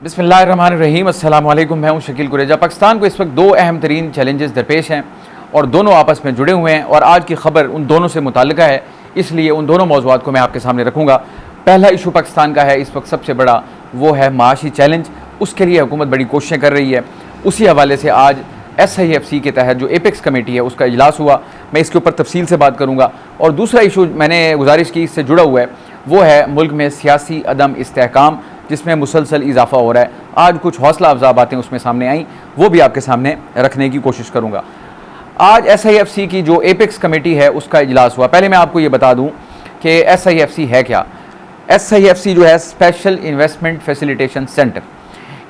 बिस्मिल्लाहिर्रहमानिर्रहीम। अस्सलाम वालेकुम। मैं हूं शकील कुरेजा। पाकिस्तान को इस वक्त दो अहम तरीन चैलेंजेस दरपेश हैं और दोनों आपस में जुड़े हुए हैं और आज की खबर उन दोनों से मुताल्लिका है, इसलिए उन दोनों मौज़ूआत को मैं आपके सामने रखूँगा। पहला इशू पाकिस्तान का है इस वक्त सबसे बड़ा, वो है माशी चैलेंज। उसके लिए हुकूमत बड़ी कोशिशें कर रही है। उसी हवाले से आज SIFC के तहत जो एपेक्स कमेटी है उसका इजलास हुआ, मैं इसके ऊपर तफसील से बात करूँगा। और दूसरा इशू मैंने गुजारिश की इससे जुड़ा हुआ है, वो है मुल्क में सियासी अदम इस्तेहकाम, जिसमें मुसलसल इजाफा हो रहा है। आज कुछ हौसला अफजा बातें उसमें सामने आई, वो भी आपके सामने रखने की कोशिश करूँगा। आज SIFC की जो एपेक्स कमेटी है उसका इजलास हुआ। पहले मैं आपको ये बता दूँ कि SIFC है क्या। SIFC जो है स्पेशल इन्वेस्टमेंट फैसिलिटेशन सेंटर,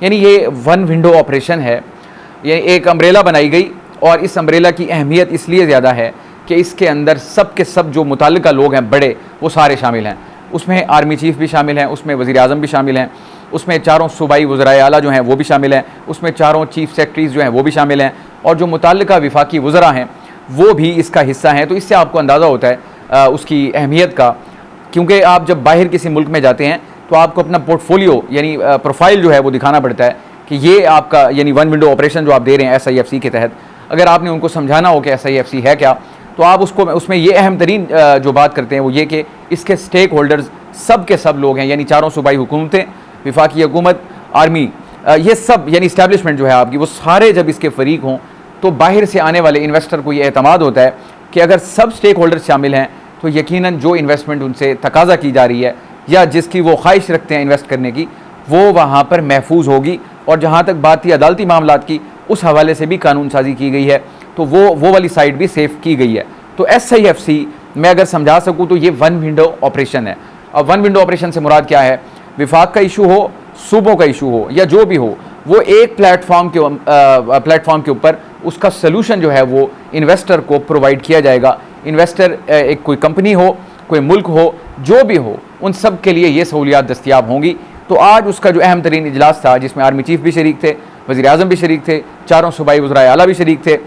यानी ये वन विंडो ऑपरेशन है। ये एक अम्ब्रेला बनाई गई और इस अम्ब्रेला की अहमियत इसलिए ज़्यादा है कि इसके अंदर सब के सब जो मुताल्लिका लोग हैं बड़े, वो सारे शामिल हैं। उसमें आर्मी चीफ़ भी शामिल हैं, उसमें वज़ीर आज़म भी शामिल हैं, उसमें चारों सूबाई वज़राए आला जो हैं वो भी शामिल हैं, उसमें चारों चीफ़ सेक्रेटरीज़ जो हैं वो भी शामिल हैं और जो मुताल्लिका विफाकी वज़रा हैं वो भी इसका हिस्सा हैं। तो इससे आपको अंदाज़ा होता है उसकी अहमियत का, क्योंकि आप जब बाहर किसी मुल्क में जाते हैं तो आपको अपना पोर्टफोलियो यानी प्रोफाइल जो है वो दिखाना पड़ता है कि ये आपका यानी वन विंडो ऑपरेशन जो आप दे रहे हैं SIFC के तहत। अगर आपने उनको समझाना हो कि SIFC है क्या, तो आप उसको उसमें ये अहम तरीन जो बात करते हैं वो ये कि इसके स्टेक होल्डर्स सब के सब लोग हैं, यानी चारों सूबाई हुकूमतें, विफाकी हुकूमत, आर्मी, ये सब यानी इस्टेब्लिशमेंट जो है आपकी, वो सारे जब इसके फरीक हों तो बाहर से आने वाले इन्वेस्टर को ये एतमाद होता है कि अगर सब स्टेक होल्डर्स शामिल हैं तो यकीनन जो इन्वेस्टमेंट उनसे तकाजा की जा रही है या जिसकी वो ख्वाहिश रखते हैं इन्वेस्ट करने की, वो वहाँ पर महफूज होगी। और जहाँ तक बात थी अदालती मामलात की, उस हवाले से भी कानून साजी की गई है, तो वो वाली साइड भी सेफ की गई है। तो SIFC मैं अगर समझा सकूँ तो ये वन विंडो ऑपरेशन है। अब वन विंडो ऑपरेशन से मुराद क्या है, विफाक का इशू हो, सूबों का इशू हो या जो भी हो, वो एक प्लेटफॉर्म के ऊपर उसका सलूशन जो है वो इन्वेस्टर को प्रोवाइड किया जाएगा। इन्वेस्टर एक कोई कंपनी हो, कोई मुल्क हो, जो भी हो, उन सब के लिए ये सहूलियात दस्तियाब होंगी। तो आज उसका जो अहम तरीन इजलास था, जिसमें आर्मी चीफ भी शरीक थे, वज़ीर आज़म भी शरीक थे, चारों सूबाई वज़राए आला भी शरीक थे।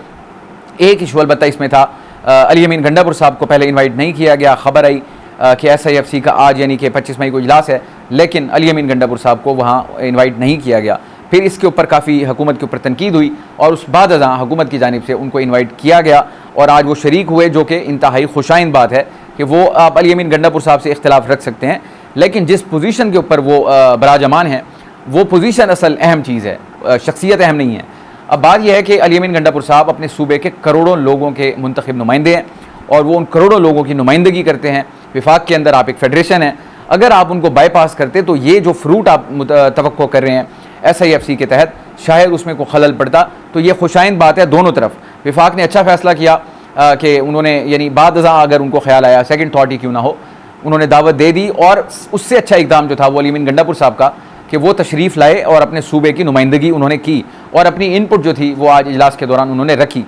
एक इशू अलबत्ता इसमें था, अली अमीन गंडापुर साहब को पहले इनवाइट नहीं किया गया। ख़बर आई कि SIFC का आज यानी कि 25 मई को इजलास है, लेकिन अली अमीन गंडापुर साहब को वहाँ इनवाइट नहीं किया गया। फिर इसके ऊपर काफ़ी हुकूमत के ऊपर तनकीद हुई और उस बाद अज़ां हुकूमत की जानिब से उनको इनवाइट किया गया और आज वो शरीक हुए, जो कि इंतहाई खुशाइन बात है कि वो आप अली अमीन गंडापुर साहब से इख्तिलाफ रख सकते हैं, लेकिन जिस पोजीशन के ऊपर वो बराजमान है वो पोजीशन असल अहम चीज़ है, शख्सियत अहम नहीं है। अब बात यह है कि अली अमीन गंडापुर साहब अपने सूबे के करोड़ों लोगों के मुंतखब नुमाइंदे हैं और वो उन करोड़ों लोगों की नुमाइंदगी करते हैं। विफाक के अंदर आप एक फेडरेशन है, अगर आप उनको बाईपास करते तो ये जो फ्रूट आप तवक्को कर रहे हैं SIFC के तहत, शायद उसमें कोई खलल पड़ता। तो ये खुशाइन बात है दोनों तरफ। विफाक ने अच्छा फ़ैसला किया कि उन्होंने यानी बाद अगर उनको ख्याल आया, सेकंड थॉट ही क्यों ना हो, उन्होंने दावत दे दी। और उससे अच्छा इकदाम जो था वो अली अमीन गंडापुर साहब का कि वो तशरीफ़ लाए और अपने सूबे की नुमाइंदगी उन्होंने की और अपनी इनपुट जो थी वो आज इजलास के दौरान उन्होंने रखी।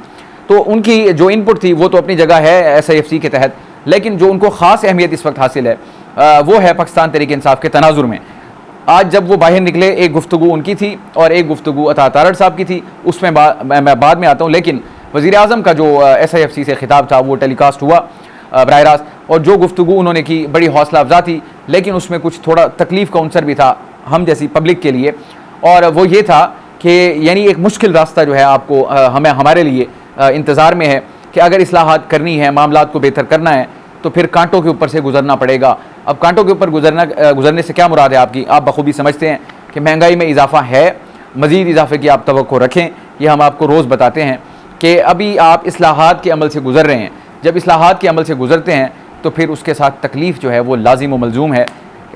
तो उनकी जो इनपुट थी वो तो अपनी जगह है SIFC के तहत, लेकिन जो उनको ख़ास अहमियत इस वक्त हासिल है वो है पाकिस्तान तहरीक इंसाफ के तनाजुर में। आज जब वो बाहर निकले, एक गुफ्तगू उनकी थी और एक गुफ्तगू अता तारड़ साहब की थी, उसमें मैं बाद में आता हूँ। लेकिन वज़ीर आज़म का जो SIFC से खिताब था वो टेलीकास्ट हुआ बराह रास्त, और जो गुफ्तगू उन्होंने की बड़ी हौसला अफजा थी, लेकिन उसमें कुछ थोड़ा तकलीफ़ का अंसर भी था हम जैसी पब्लिक के लिए, और वो ये था कि यानी एक मुश्किल रास्ता जो है आपको हमारे लिए इंतज़ार में है कि अगर इस्लाहात करनी है, मामलात को बेहतर करना है, तो फिर कांटों के ऊपर से गुजरना पड़ेगा। अब कांटों के ऊपर गुजरने से क्या मुराद है आपकी, आप बखूबी समझते हैं कि महंगाई में इजाफा है, मज़ीद इजाफे की आप तवक्को रखें। ये हम आपको रोज़ बताते हैं कि अभी आप इस्लाहात के अमल से गुजर रहे हैं। जब इस्लाहात के अमल से गुजरते हैं तो फिर उसके साथ तकलीफ़ जो है वो लाजिम व मलजूम है।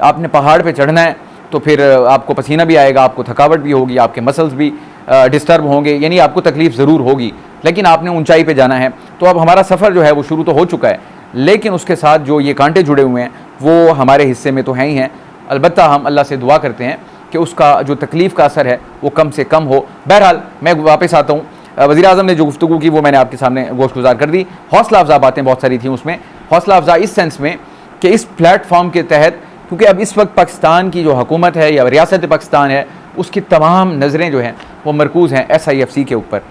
आपने पहाड़ पर चढ़ना है तो फिर आपको पसीना भी आएगा, आपको थकावट भी होगी, आपके मसल्स भी डिस्टर्ब होंगे, यानी आपको तकलीफ़ ज़रूर होगी, लेकिन आपने ऊंचाई पे जाना है। तो अब हमारा सफ़र जो है वो शुरू तो हो चुका है, लेकिन उसके साथ जो ये कांटे जुड़े हुए हैं वो हमारे हिस्से में तो हैं ही हैं। अलबत्ता हम अल्लाह से दुआ करते हैं कि उसका जो तकलीफ़ का असर है वो कम से कम हो। बहरहाल मैं वापस आता हूँ, वज़ीर आज़म ने जो गुफ्तगू की वो मैंने आपके सामने गोश्तगुजार कर दी। हौसला अफजा बातें बहुत सारी थी उसमें। हौसला अफजा इस सेंस में कि इस प्लेटफॉर्म के तहत, क्योंकि अब इस वक्त पाकिस्तान की जो हुकूमत है या रियासत पाकिस्तान है, उसकी तमाम नज़रें जो हैं वो मरकूज़ हैं SIFC के ऊपर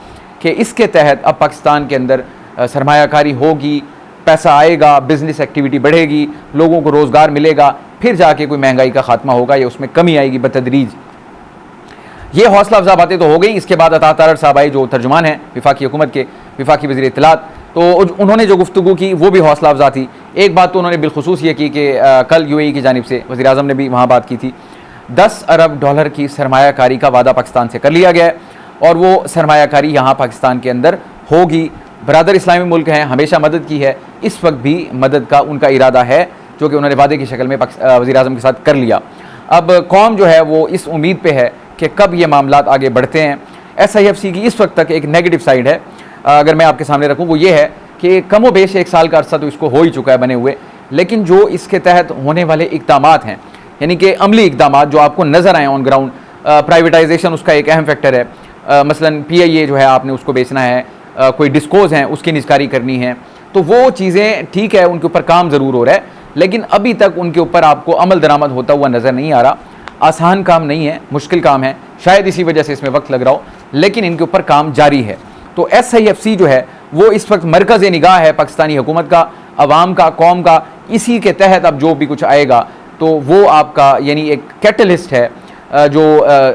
कि इसके तहत अब पाकिस्तान के अंदर सरमायाकारी होगी, पैसा आएगा, बिज़नेस एक्टिविटी बढ़ेगी, लोगों को रोज़गार मिलेगा, फिर जाके कोई महंगाई का ख़ात्मा होगा या उसमें कमी आएगी बतदरीज। ये हौसला अफजा बातें तो हो गई। इसके बाद अता तारड़ साहब आए जो तर्जुमान हैं विफाकी हुकूमत के, विफाकी वज़ीर इत्तलात, तो उन्होंने जो गुफ्तगू की वो भी हौसला अफजा थी। एक बात तो उन्होंने बिलखुसूस ये की कि कल UAE की जानिब से वज़ीर आज़म ने भी वहाँ बात की थी, $10 अरब की सरमायाकारी का वादा पाकिस्तान से कर लिया गया है और वो सरमायाकारी यहाँ पाकिस्तान के अंदर होगी। बरादर इस्लामी मुल्क हैं, हमेशा मदद की है, इस वक्त भी मदद का उनका इरादा है जो कि उन्होंने वादे की शक्ल में वज़ीर आज़म के साथ कर लिया। अब कौम जो है वो इस उम्मीद पे है कि कब ये मामलात आगे बढ़ते हैं। SIFC की इस वक्त तक एक नेगेटिव साइड है, अगर मैं आपके सामने रखूँ, वो ये है कि कमो बेश 1 साल का अरसा तो इसको हो ही चुका है बने हुए, लेकिन जो इसके तहत होने वाले इक़दामात हैं, यानी कि अमली इक़दामात जो आपको नज़र आए ऑन ग्राउंड, प्राइवेटाइजेशन उसका एक अहम फैक्टर है। मसलन PIA जो है आपने उसको बेचना है, कोई डिस्कोज हैं उसकी निस्कारी करनी है, तो वो चीज़ें ठीक है, उनके ऊपर काम ज़रूर हो रहा है, लेकिन अभी तक उनके ऊपर आपको अमल दरामद होता हुआ नज़र नहीं आ रहा। आसान काम नहीं है, मुश्किल काम है, शायद इसी वजह से इसमें वक्त लग रहा हो, लेकिन इनके ऊपर काम जारी है। तो SIFC जो है वो इस वक्त मरकज़ निगाह है पाकिस्तानी हुकूमत का, अवाम का, कौम का। इसी के तहत अब जो भी कुछ आएगा तो वो आपका यानी एक कैटलिस्ट है जो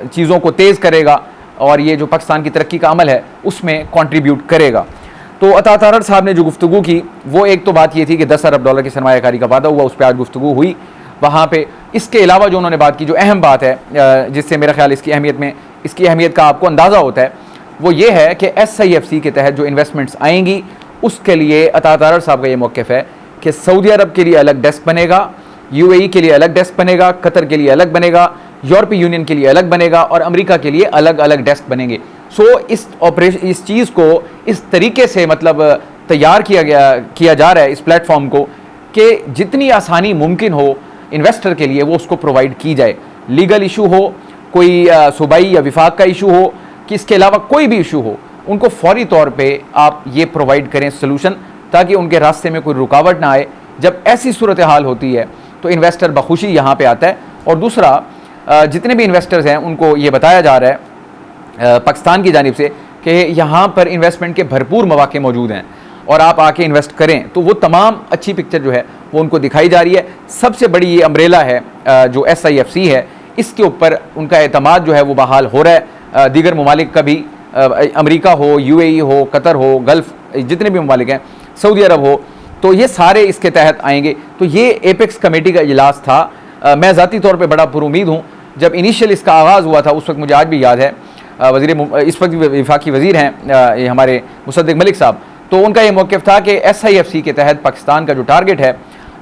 चीज़ों को तेज़ करेगा और ये जो पाकिस्तान की तरक्की का अमल है उसमें कंट्रीब्यूट करेगा। तो अता तारड़ साहब ने जो गुफ्तगू की वो एक तो बात ये थी कि $10 अरब की सरमायाकारी का वादा हुआ, उस पर आज गुफ्तगू हुई वहाँ पे। इसके अलावा जो उन्होंने बात की, जो अहम बात है जिससे मेरा ख्याल इसकी अहमियत का आपको अंदाज़ा होता है, वो ये है कि SIFC के तहत जो इन्वेस्टमेंट्स आएंगी उसके लिए अता तारड़ साहब का ये मौक़िफ़ है कि सऊदी अरब के लिए अलग डेस्क बनेगा, UAE के लिए अलग डेस्क बनेगा, कतर के लिए अलग बनेगा, यूरोपीय यूनियन के लिए अलग बनेगा और अमेरिका के लिए अलग अलग डेस्क बनेंगे। सो इस चीज़ को इस तरीके से मतलब तैयार किया जा रहा है इस प्लेटफॉर्म को कि जितनी आसानी मुमकिन हो इन्वेस्टर के लिए वो उसको प्रोवाइड की जाए। लीगल इशू हो, कोई सूबाई या विफाक का इशू हो, कि इसके अलावा कोई भी इशू हो, उनको फौरी तौर पे आप ये प्रोवाइड करें सोल्यूशन, ताकि उनके रास्ते में कोई रुकावट ना आए। जब ऐसी सूरत हाल होती है तो इन्वेस्टर बखुशी यहाँ पे आता है। और दूसरा, जितने भी इन्वेस्टर्स हैं उनको ये बताया जा रहा है पाकिस्तान की जानिब से कि यहाँ पर इन्वेस्टमेंट के भरपूर मौके मौजूद हैं और आप आके इन्वेस्ट करें, तो वो तमाम अच्छी पिक्चर जो है वो उनको दिखाई जा रही है। सबसे बड़ी ये अम्ब्रेला है जो SIFC है, इसके ऊपर उनका एतमाद जो है वो बहाल हो रहा है। दीगर ममालिक का भी, अमेरिका हो, UAE हो, कतर हो, गल्फ़ जितने भी ममालिक हैं, सऊदी अरब हो, तो ये सारे इसके तहत आएंगे। तो ये एपेक्स कमेटी का इजलास था। मैं ज़ाती तौर पे बड़ा पुरुमीद हूँ। जब इनिशियल इसका आगाज़ हुआ था उस वक्त मुझे आज भी याद है, इस वक्त विफाकी वज़ीर हैं ये हमारे मुसद्दिक मलिक साहब, तो उनका ये मौक़िफ़ था कि SIFC के तहत पाकिस्तान का जो टारगेट है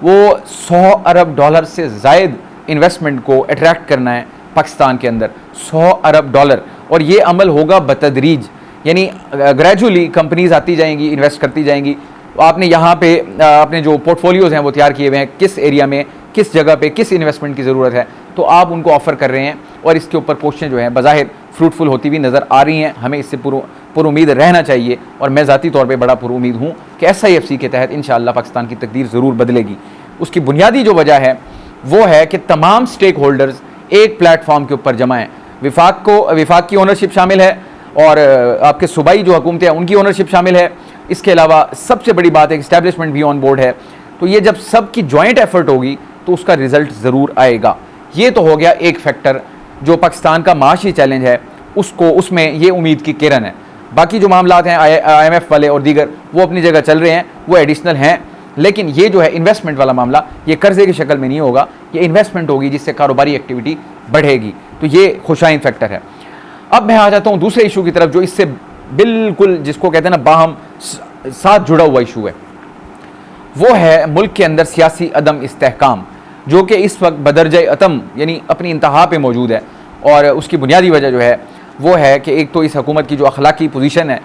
वो $100 अरब से ज़ायद इन्वेस्टमेंट को अट्रैक्ट करना है पाकिस्तान के अंदर, $100 अरब। और ये अमल होगा बतदरीज, यानी ग्रेजुअली कंपनीज आती जाएंगी, इन्वेस्ट करती जाएंगी। आपने यहाँ पे अपने जो पोर्टफोलियोज़ हैं वो तैयार किए हुए हैं, किस एरिया में, किस जगह पे किस इन्वेस्टमेंट की ज़रूरत है, तो आप उनको ऑफ़र कर रहे हैं और इसके ऊपर कोशिशें जो हैं बज़ाहिर फ्रूटफुल होती हुई नज़र आ रही हैं। हमें इससे पुरुमीद रहना चाहिए और मैं ज़ाती तौर पे बड़ा पुरुमीद हूँ कि SIFC के तहत इंशाअल्लाह पाकिस्तान की तकदीर ज़रूर बदलेगी। उसकी बुनियादी जो वजह है वो है कि तमाम स्टेक होल्डर्स एक प्लेटफॉर्म के ऊपर जमा हैं। विफाक की ओनरशिप शामिल है और आपके सूबाई जो हुकूमतें हैं उनकी ओनरशिप शामिल है। इसके अलावा सबसे बड़ी बात है कि इस्टेब्लिशमेंट भी ऑन बोर्ड है। तो ये जब सबकी जॉइंट एफर्ट होगी तो उसका रिजल्ट ज़रूर आएगा। ये तो हो गया एक फैक्टर जो पाकिस्तान का माशी चैलेंज है, उसमें ये उम्मीद की किरण है। बाकी जो मामलात हैं IMF वाले और दीगर वो अपनी जगह चल रहे हैं, वो एडिशनल हैं, लेकिन ये जो है इन्वेस्टमेंट वाला मामला ये कर्जे की शक्ल में नहीं होगा, ये इन्वेस्टमेंट होगी जिससे कारोबारी एक्टिविटी बढ़ेगी। तो ये खुशाइन फैक्टर है। अब मैं आ जाता हूँ दूसरे इशू की तरफ जो इससे बिल्कुल, जिसको कहते हैं ना, बाहम साथ जुड़ा हुआ इशू है। वो है मुल्क के अंदर सियासी अदम इस्तेहकाम, जो कि इस वक्त बदरजे अतम यानी अपनी इंतहा पे मौजूद है। और उसकी बुनियादी वजह जो है वो है कि एक तो इस हुकूमत की जो अखलाकी पोजीशन है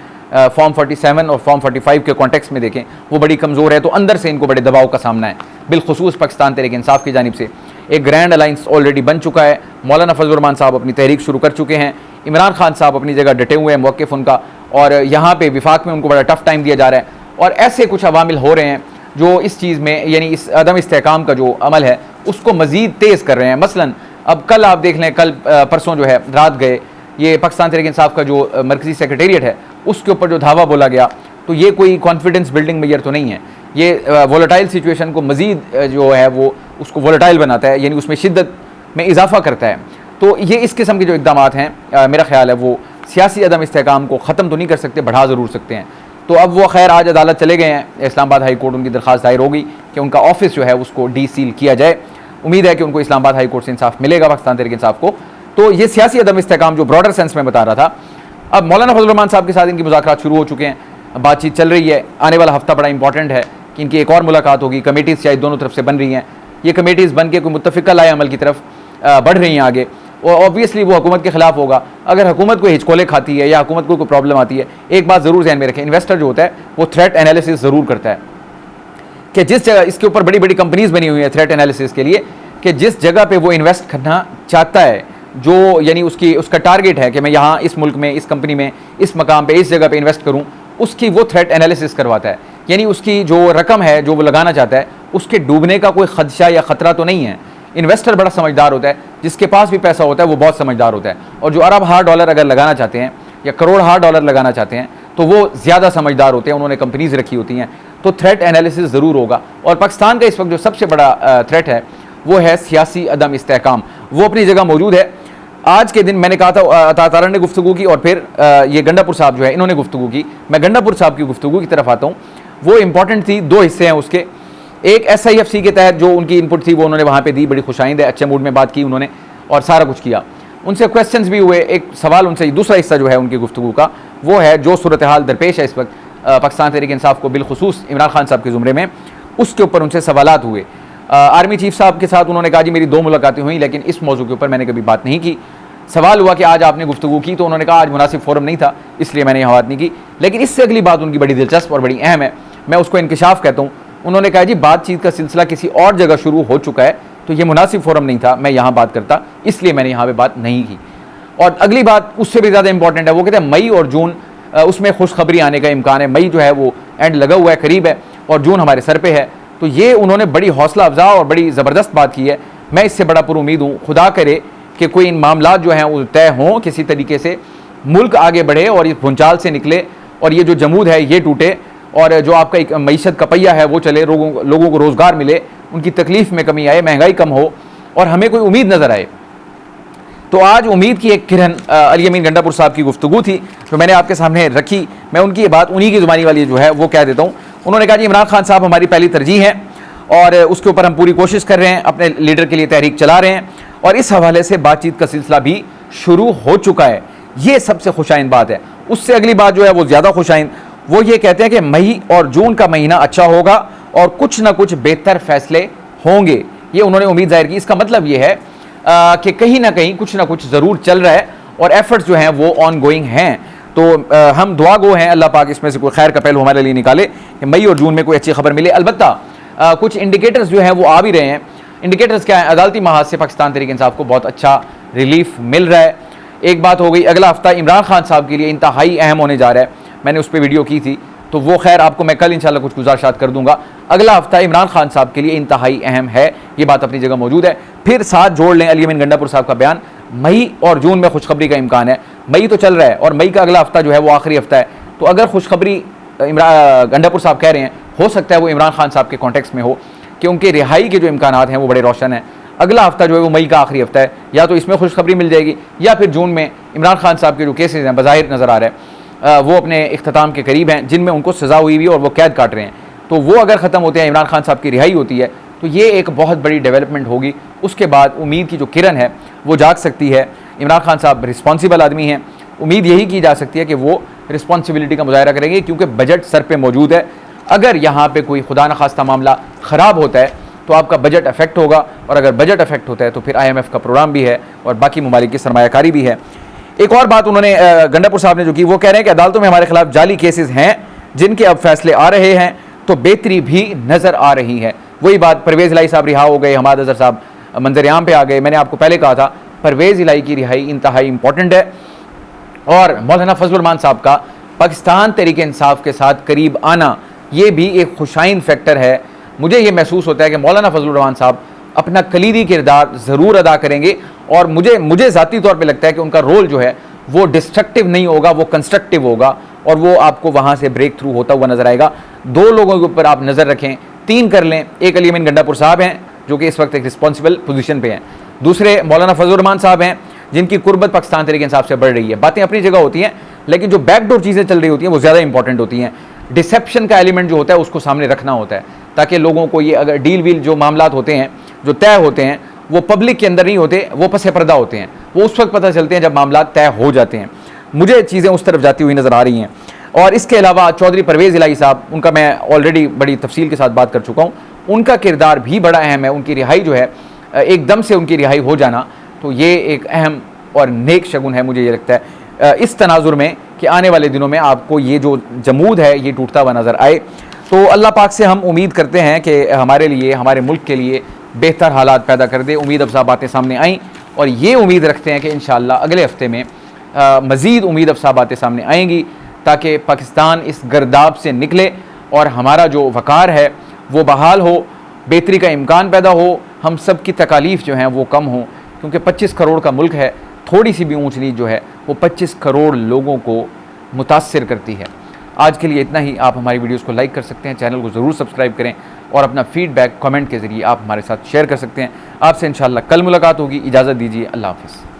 फॉर्म 47 और फॉर्म 45 के कॉन्टेक्स्ट में देखें वो बड़ी कमज़ोर है, तो अंदर से इनको बड़े दबाव का सामना है। बिलखुसूस पाकिस्तान तहरीक इंसाफ की जानिब से एक ग्रैंड अलाइंस ऑलरेडी बन चुका है। मौलाना फजलुर रहमान साहब अपनी तहरीक शुरू कर चुके हैं, इमरान खान साहब अपनी जगह डटे हुए हैं, मौक़िफ़ उनका, और यहाँ पे विफाक में उनको बड़ा टफ टाइम दिया जा रहा है। और ऐसे कुछ अवामिल हो रहे हैं जो इस चीज़ में यानी इस अदम इस्तेहकाम का जो अमल है उसको मज़ीद तेज़ कर रहे हैं। मसलन अब कल आप देख लें, कल परसों जो है रात गए, ये पाकिस्तान तहरीक इंसाफ का जो मरकज़ी सेक्रेटेरिएट है उसके ऊपर जो धावा बोला गया, तो ये कोई कॉन्फिडेंस बिल्डिंग मेजर तो नहीं है। ये वोलेटाइल सिचुएशन को मज़ीद जो है वो उसको वोलेटाइल बनाता है, यानी उसमें शिद्दत में इजाफा करता है। तो ये इस किस्म के जो इक़दाम हैं मेरा ख्याल है वो सियासी अदम इस्तेहकाम को ख़त्म तो नहीं कर सकते, बढ़ा ज़रूर सकते हैं। तो अब वो खैर आज अदालत चले गए हैं, इस्लामाबाद हाई कोर्ट उनकी दरख्वास्त दायर होगी कि उनका ऑफिस जो है उसको डी सील किया जाए। उम्मीद है कि उनको इस्लामाबाद हाई कोर्ट से इंसाफ मिलेगा, पाकिस्तान तहरीक इंसाफ को। तो ये सियासी अदम इस्तेहकाम जो ब्रॉडर सेंस में बता रहा था, अब मौलाना फजलुर रहमान साहब के साथ इनकी मुज़ाकरात शुरू हो चुके हैं, बातचीत चल रही है। आने वाला हफ्ता बड़ा इंपॉर्टेंट है कि इनकी एक और मुलाकात होगी। कमेटीज़ शायद दोनों तरफ से बन रही हैं, ये कमेटीज़ बन के कोई मुत्तफ़िका लाए अमल की तरफ बढ़ रही हैं आगे, और ऑब्वियसली वो हुकूमत के खिलाफ होगा। अगर हुकूमत को हिचकोले खाती है या हुकूमत को कोई प्रॉब्लम आती है, एक बात ज़रूर ध्यान में रखें, इन्वेस्टर जो होता है वो थ्रेट एनालिसिस ज़रूर करता है कि जिस जगह, इसके ऊपर बड़ी बड़ी कंपनीज बनी हुई है थ्रेट एनालिसिस के लिए, कि जिस जगह पे वो इन्वेस्ट करना चाहता है, जो यानी उसका टारगेट है कि मैं यहाँ इस मुल्क में, इस कंपनी में, इस मकाम पे, इस जगह पे इन्वेस्ट करूँ, उसकी वो थ्रेट एनालिसिस करवाता है। यानी उसकी जो रकम है जो वो लगाना चाहता है, उसके डूबने का कोई खदशा या ख़तरा तो नहीं है। इन्वेस्टर बड़ा समझदार होता है, जिसके पास भी पैसा होता है वो बहुत समझदार होता है, और जो अरब हार डॉलर अगर लगाना चाहते हैं या करोड़ हार डॉलर लगाना चाहते हैं तो वो ज़्यादा समझदार होते हैं, उन्होंने कंपनीज रखी होती हैं। तो थ्रेट एनालिसिस ज़रूर होगा। और पाकिस्तान का इस वक्त जो सबसे बड़ा थ्रेट है वो है सियासी अदम इस्तेहकाम। वो अपनी जगह मौजूद है। आज के दिन मैंने कहा था अता तारा ने गुफ्तगू की, और फिर ये गंडापुर साहब जो है इन्होंने गुफ्तगू की। मैं गंडापुर साहब की गुफ्तगू की तरफ आता हूँ। वो इंपॉर्टेंट थी, दो हिस्से हैं उसके। एक SIFC के तहत जो उनकी इनपुट थी वो उन्होंने वहाँ पे दी, बड़ी खुशाइंद है, अच्छे मूड में बात की उन्होंने और सारा कुछ किया। उनसे क्वेश्चंस भी हुए, एक सवाल उनसे। दूसरा हिस्सा जो है उनकी गुफ्तगू का वो है जो सूरत हाल दरपेश है इस वक्त पाकिस्तान तहरीक इंसाफ को, बिलखुसूस इमरान खान साहब के ज़ुमरे में, उसके ऊपर उनसे सवालात हुए। आर्मी चीफ साहब के साथ उन्होंने कहा जी मेरी 2 मुलाकातें हुई, लेकिन इस मौजू के ऊपर मैंने कभी बात नहीं की। सवाल हुआ कि आज आपने गुफ्तगू की, तो उन्होंने कहा आज मुनासिब फोरम नहीं था इसलिए मैंने यहाँ बात नहीं की। लेकिन इससे अगली बात उनकी बड़ी दिलचस्प और बड़ी अहम है, मैं उसको इंकिशाफ कहता हूँ। उन्होंने कहा जी बातचीत का सिलसिला किसी और जगह शुरू हो चुका है, तो ये मुनासिब फोरम नहीं था, मैं यहाँ बात करता, इसलिए मैंने यहाँ पे बात नहीं की। और अगली बात उससे भी ज़्यादा इंपॉर्टेंट है, वो कहते हैं मई और जून उसमें खुशखबरी आने का इम्कान है। मई जो है वो एंड लगा हुआ है, करीब है, और जून हमारे सर पे है। तो ये उन्होंने बड़ी हौसला अफजा और बड़ी ज़बरदस्त बात की है। मैं इससे बड़ा पुरुमीद हूँ, खुदा करे कि कोई इन मामला जो हैं वो तय हों, किसी तरीके से मुल्क आगे बढ़े और इस भूंचाल से निकले, और ये जो जमूद है ये टूटे, और जो आपका एक मईशत का पहिया है वो चले, लोगों को रोज़गार मिले, उनकी तकलीफ़ में कमी आए, महंगाई कम हो, और हमें कोई उम्मीद नज़र आए। तो आज उम्मीद की एक किरण अली अमीन गंडापुर साहब की गुफ्तगू थी जो मैंने आपके सामने रखी। मैं उनकी ये बात उन्हीं की ज़ुबानी वाली जो है वो कह देता हूँ। उन्होंने कहा जी इमरान खान साहब हमारी पहली तरजीह है, और उसके ऊपर हम पूरी कोशिश कर रहे हैं, अपने लीडर के लिए तहरीक चला रहे हैं, और इस हवाले से बातचीत का सिलसिला भी शुरू हो चुका है। ये सबसे खुशाइंद बात है। उससे अगली बात जो है वो ज़्यादा खुशाइंद, वो ये कहते हैं कि मई और जून का महीना अच्छा होगा और कुछ ना कुछ बेहतर फैसले होंगे। ये उन्होंने उम्मीद जाहिर की। इसका मतलब ये है कि कहीं ना कहीं कुछ ना कुछ ज़रूर चल रहा है, और एफर्ट्स जो हैं वो ऑन गोइंग हैं। तो हम दुआ गो हैं, अल्लाह पाक इसमें से कोई खैर का पहलू हमारे लिए निकाले कि मई और जून में कोई अच्छी खबर मिले। अलबत्ता कुछ इंडिकेटर्स जो हैं वो आ भी रहे हैं। इंडिकेटर्स क्या है? अदालती महाज से पाकिस्तान तहरीक इंसाफ को बहुत अच्छा रिलीफ मिल रहा है। एक बात हो गई, अगला हफ्ता इमरान खान साहब के लिए इंतहाई अहम होने जा रहा है। मैंने उस पर वीडियो की थी, तो वो खैर आपको मैं कल इंशाल्लाह कुछ गुजारिशात कर दूंगा। अगला हफ्ता इमरान खान साहब के लिए इंतहाई अहम है, ये बात अपनी जगह मौजूद है। फिर साथ जोड़ लें अली अमीन गंडापुर साहब का बयान, मई और जून में खुशखबरी का इम्कान है। मई तो चल रहा है और मई का अगला हफ्ता जो है वो आखिरी हफ्ता है। तो अगर खुशखबरी गंडापुर साहब कह रहे हैं, हो सकता है वो इमरान खान साहब के कॉन्टेक्स्ट में हो, कि उनके रिहाई के जो इम्कान हैं वो बड़े रोशन हैं। अगला हफ्ता जो है वो मई का आखिरी हफ्ता है, या तो इसमें खुशखबरी मिल जाएगी, या फिर जून में इमरान खान साहब के जो केसेस हैं बज़ाहिर नज़र आ रहा है वो अपने इख्तिताम के करीब हैं, जिनमें उनको सज़ा हुई हुई और वो कैद काट रहे हैं। तो वो अगर ख़त्म होते हैं, इमरान खान साहब की रिहाई होती है, तो ये एक बहुत बड़ी डेवलपमेंट होगी। उसके बाद उम्मीद की जो किरण है वो जाग सकती है। इमरान खान साहब रिस्पॉन्सिबल आदमी हैं, उम्मीद यही की जा सकती है कि वो रिस्पॉन्सिबिलिटी का मुजाहरा करेंगे, क्योंकि बजट सर पे मौजूद है। अगर यहाँ पे कोई खुदा न खास्ता मामला ख़राब होता है तो आपका बजट अफेक्ट होगा, और अगर बजट अफेक्ट होता है तो फिर IMF का प्रोग्राम भी है और बाकी ममालिक की सरमायाकारी भी है। एक और बात उन्होंने गंडापुर साहब ने जो की, वो कह रहे हैं कि अदालतों में हमारे खिलाफ जाली केसेस हैं जिनके अब फैसले आ रहे हैं, तो बेहतरी भी नज़र आ रही है। वही बात, परवेज़ इलाही साहब रिहा हो गए, हमाद अज़हर साहब मंजर आम पे आ गए। मैंने आपको पहले कहा था परवेज़ इलाही की रिहाई इंतहाई इंपॉर्टेंट है, और मौलाना फजलुर रहमान साहब का पाकिस्तान तहरीक इंसाफ के साथ करीब आना, ये भी एक खुशाइन फैक्टर है। मुझे ये महसूस होता है कि मौलाना फजलुर रहमान साहब अपना कलीदी किरदार ज़रूर अदा करेंगे, और मुझे ज़ाती तौर पे लगता है कि उनका रोल जो है वो डिस्ट्रक्टिव नहीं होगा, वो कंस्ट्रक्टिव होगा, और वो आपको वहाँ से ब्रेक थ्रू होता हुआ नज़र आएगा। 2 लोगों के ऊपर आप नज़र रखें, 3 कर लें। एक अली अमीन गंडापुर साहब हैं जो कि इस वक्त एक रिस्पॉन्सिबल पोजीशन पे हैं, दूसरे मौलाना फजलुर रहमान साहब हैं जिनकी कुर्बत पाकिस्तान तहरीक इंसाफ से बढ़ रही है। बातें अपनी जगह होती हैं, लेकिन जो बैकडोर चीज़ें चल रही होती हैं वो ज़्यादा इंपॉर्टेंट होती हैं। डिसेप्शन का एलिमेंट जो होता है उसको सामने रखना होता है, ताकि लोगों को ये अगर डील वील जो मामलात होते हैं जो तय होते हैं वो पब्लिक के अंदर नहीं होते, वो पसे पर्दा होते हैं, वो उस वक्त पता चलते हैं जब मामलात तय हो जाते हैं। मुझे चीज़ें उस तरफ जाती हुई नज़र आ रही हैं। और इसके अलावा चौधरी परवेज़ इलाही साहब, उनका मैं ऑलरेडी बड़ी तफसील के साथ बात कर चुका हूँ, उनका किरदार भी बड़ा अहम है। उनकी रिहाई जो है, एकदम से उनकी रिहाई हो जाना, तो ये एक अहम और नेक शगुन है। मुझे ये लगता है इस तनाजुर में कि आने वाले दिनों में आपको ये जो जमूद है ये टूटता हुआ नज़र आए। तो अल्लाह पाक से हम उम्मीद करते हैं कि हमारे लिए, हमारे मुल्क के लिए बेहतर हालात पैदा कर दे। उम्मीद अफसा बातें सामने आईं और ये उम्मीद रखते हैं कि इंशाअल्लाह अगले हफ्ते में मज़ीद उम्मीद अफसा बातें सामने आएंगी, ताकि पाकिस्तान इस गर्दाब से निकले और हमारा जो वक़ार है वो बहाल हो, बेहतरी का इम्कान पैदा हो, हम सब की तकालीफ जो हैं वो कम हों। क्योंकि 25 करोड़ का मुल्क है, थोड़ी सी भी ऊंच नीच जो है वो 25 करोड़ लोगों को मुतासिर करती है। आज के लिए इतना ही। आप हमारी वीडियोस को लाइक कर सकते हैं, चैनल को ज़रूर सब्सक्राइब करें और अपना फीडबैक कमेंट के ज़रिए आप हमारे साथ शेयर कर सकते हैं। आपसे इंशाअल्लाह कल मुलाकात होगी। इजाज़त दीजिए, अल्लाह हाफ़िज़।